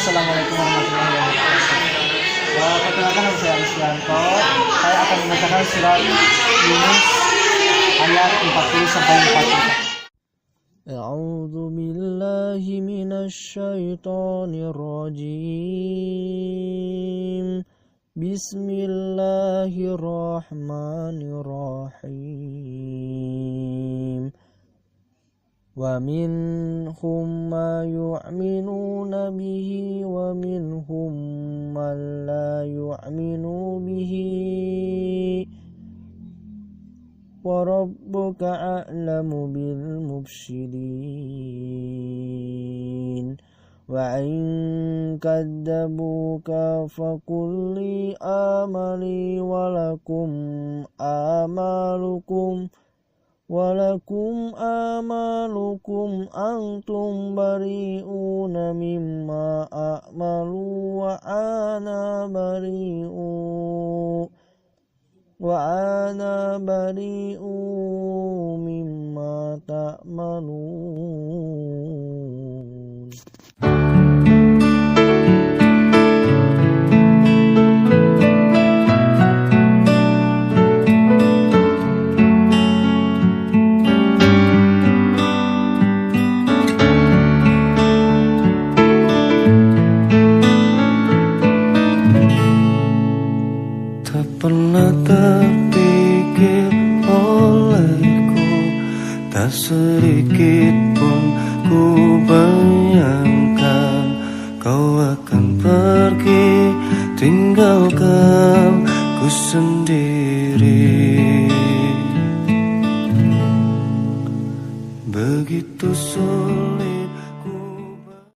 Assalamualaikum warahmatullahi wabarakatuh. Perkenalkan nama saya Isyanto. Saya akan membacakan surat Yunus ayat 40 sampai 41. A'udzu billahi minasyaitonir rajim. Bismillahirrahmanirrahim. Wa minhum ma yu'minuna bihi wa minhum man la yu'minu bihi wa rabbuka a'lamu bil mufsidin wa in kadzabuka faqul li amali wa lakum amalukum walakum amalukum antum bari'una mimma a'malu wa ana bari'u mimma ta'malun. Pernah terpikir olehku, tak sedikit pun ku bayangkan kau akan pergi tinggalkan ku sendiri. Begitu sulit